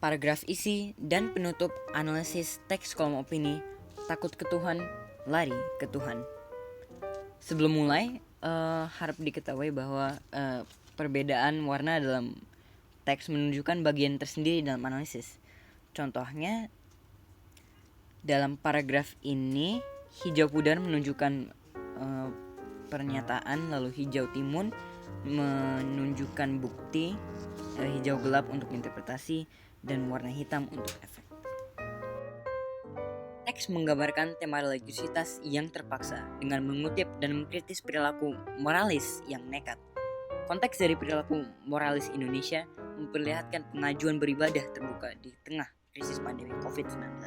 Paragraf isi dan penutup analisis teks kolom opini. Takut ke Tuhan, lari ke Tuhan. Sebelum mulai, harap diketahui bahwa perbedaan warna dalam teks menunjukkan bagian tersendiri dalam analisis. Contohnya, dalam paragraf ini, hijau pudar menunjukkan pernyataan, lalu hijau timun menunjukkan bukti, hijau gelap untuk interpretasi, dan warna hitam untuk efek. Teks menggambarkan tema religiusitas yang terpaksa dengan mengutip dan mengkritis perilaku moralis yang nekat. Konteks dari perilaku moralis Indonesia memperlihatkan pengajuan beribadah terbuka di tengah krisis pandemi COVID-19.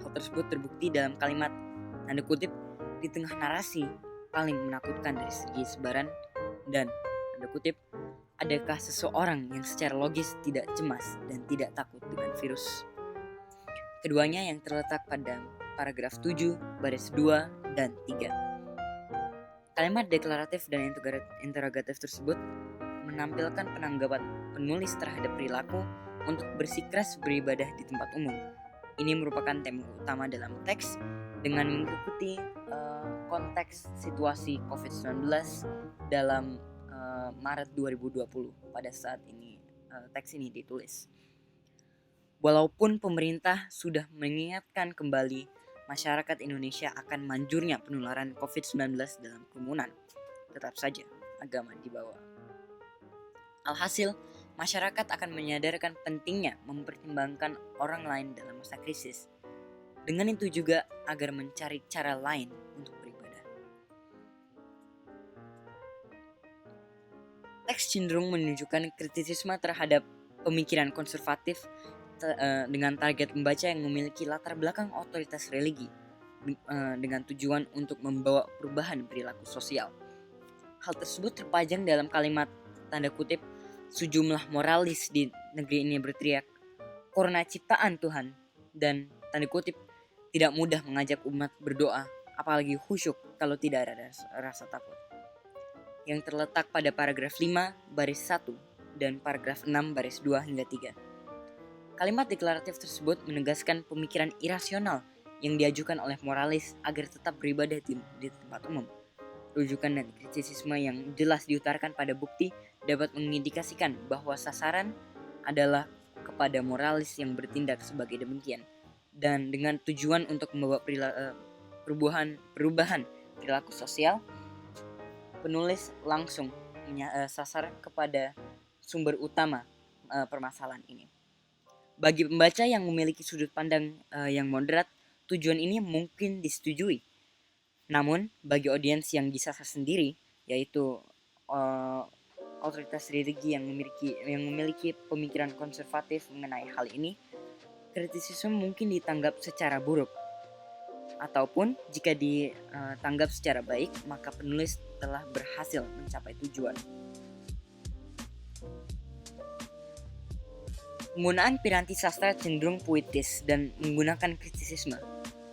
Hal tersebut terbukti dalam kalimat, tanda kutip, di tengah narasi paling menakutkan dari segi sebaran, dan, tanda kutip, adakah seseorang yang secara logis tidak cemas dan tidak takut dengan virus? Keduanya yang terletak pada paragraf 7, baris 2 dan 3. Kalimat deklaratif dan interrogatif tersebut menampilkan penanggapan penulis terhadap perilaku untuk bersikeras beribadah di tempat umum. Ini merupakan tema utama dalam teks dengan mengikuti konteks situasi COVID-19 dalam Maret 2020 pada saat ini teks ini ditulis. Walaupun pemerintah sudah mengingatkan kembali masyarakat Indonesia akan manjurnya penularan COVID-19 dalam kerumunan, tetap saja agama dibawa. Alhasil, masyarakat akan menyadarkan pentingnya mempertimbangkan orang lain dalam masa krisis. Dengan itu juga agar mencari cara lain untuk beribadah. Teks cenderung menunjukkan kritisisme terhadap pemikiran konservatif dengan target pembaca yang memiliki latar belakang otoritas religi dengan tujuan untuk membawa perubahan perilaku sosial. Hal tersebut terpajang dalam kalimat, tanda kutip, sejumlah moralis di negeri ini berteriak, "Karena ciptaan Tuhan," dan, tanda kutip, tidak mudah mengajak umat berdoa, apalagi khusyuk kalau tidak ada rasa takut. Yang terletak pada paragraf 5 baris 1 dan paragraf 6 baris 2 hingga 3. Kalimat deklaratif tersebut menegaskan pemikiran irasional yang diajukan oleh moralis agar tetap beribadah di tempat umum. Rujukan dan kritisisme yang jelas diutarakan pada bukti dapat mengindikasikan bahwa sasaran adalah kepada moralis yang bertindak sebagai demikian, dan dengan tujuan untuk membawa perubahan perilaku sosial, penulis langsung sasar kepada sumber utama permasalahan ini. Bagi pembaca yang memiliki sudut pandang yang moderat, tujuan ini mungkin disetujui. Namun, bagi audiens yang disasar sendiri, yaitu otoritas religi yang memiliki pemikiran konservatif mengenai hal ini, kritisisme mungkin ditanggap secara buruk. Ataupun jika ditanggap secara baik, maka penulis telah berhasil mencapai tujuan. Penggunaan piranti sastra cenderung puitis dan menggunakan kritisisme,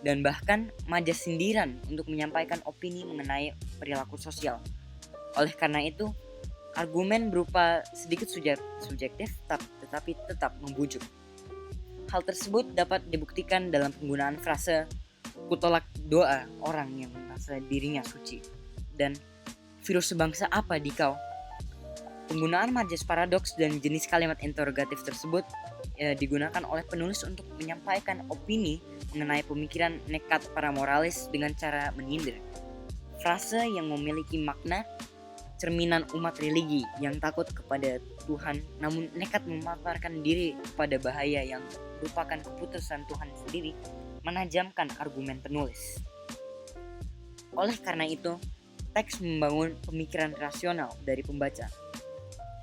dan bahkan majas sindiran untuk menyampaikan opini mengenai perilaku sosial. Oleh karena itu, argumen berupa sedikit subjektif tetapi tetap membujuk. Hal tersebut dapat dibuktikan dalam penggunaan frase "kutolak doa orang yang merasa dirinya suci" dan "virus sebangsa apa di kau?". Penggunaan majas paradoks dan jenis kalimat interrogatif tersebut digunakan oleh penulis untuk menyampaikan opini mengenai pemikiran nekat para moralis dengan cara menyindir. Frase yang memiliki makna cerminan umat religi yang takut kepada Tuhan namun nekat memaparkan diri kepada bahaya yang merupakan keputusan Tuhan sendiri menajamkan argumen penulis. Oleh karena itu, teks membangun pemikiran rasional dari pembaca.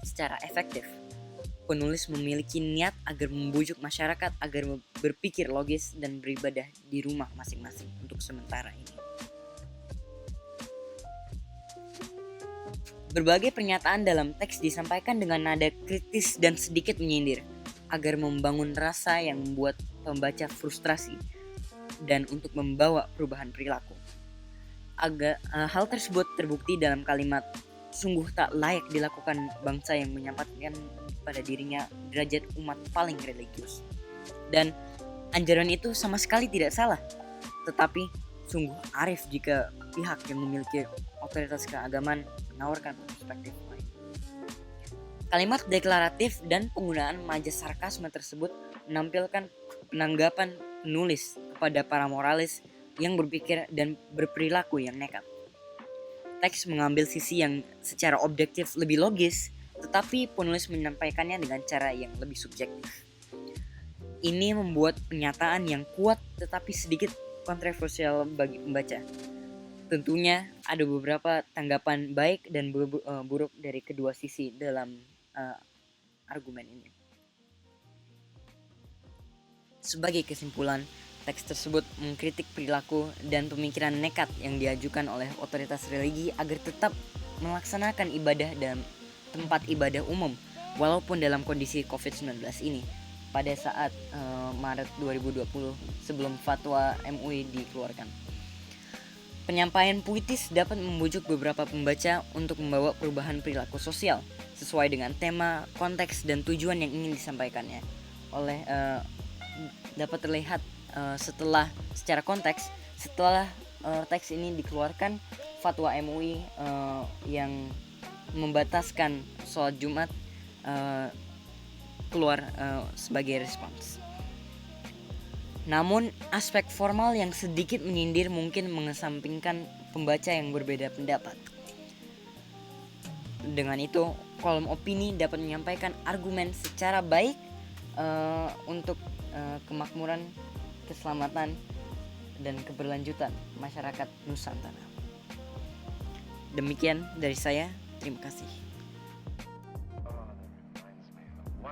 Secara efektif, penulis memiliki niat agar membujuk masyarakat agar berpikir logis dan beribadah di rumah masing-masing untuk sementara ini. Berbagai pernyataan dalam teks disampaikan dengan nada kritis dan sedikit menyindir, agar membangun rasa yang membuat pembaca frustrasi dan untuk membawa perubahan perilaku. Hal tersebut terbukti dalam kalimat, "Sungguh tak layak dilakukan bangsa yang menyampaikan pada dirinya derajat umat paling religius. Dan anjuran itu sama sekali tidak salah, tetapi sungguh arif jika pihak yang memiliki otoritas keagamaan menawarkan perspektif lain. Kalimat deklaratif dan penggunaan majas sarkasme tersebut menampilkan penanggapan penulis kepada para moralis yang berpikir dan berperilaku yang nekat. Teks mengambil sisi yang secara objektif lebih logis, tetapi penulis menyampaikannya dengan cara yang lebih subjektif. Ini membuat pernyataan yang kuat tetapi sedikit kontroversial bagi pembaca. Tentunya ada beberapa tanggapan baik dan buruk dari kedua sisi dalam argumen ini. Sebagai kesimpulan, teks tersebut mengkritik perilaku dan pemikiran nekat yang diajukan oleh otoritas religi agar tetap melaksanakan ibadah dalam tempat ibadah umum walaupun dalam kondisi COVID-19 ini pada saat Maret 2020 sebelum fatwa MUI dikeluarkan. Penyampaian puitis dapat membujuk beberapa pembaca untuk membawa perubahan perilaku sosial sesuai dengan tema, konteks, dan tujuan yang ingin disampaikannya. Dapat terlihat setelah teks ini dikeluarkan, fatwa MUI yang membataskan sholat Jumat keluar sebagai respons. Namun aspek formal yang sedikit menyindir mungkin mengesampingkan pembaca yang berbeda pendapat. Dengan itu, kolom opini dapat menyampaikan argumen secara baik untuk kemakmuran, keselamatan, dan keberlanjutan masyarakat Nusantara. Demikian dari saya, terima kasih.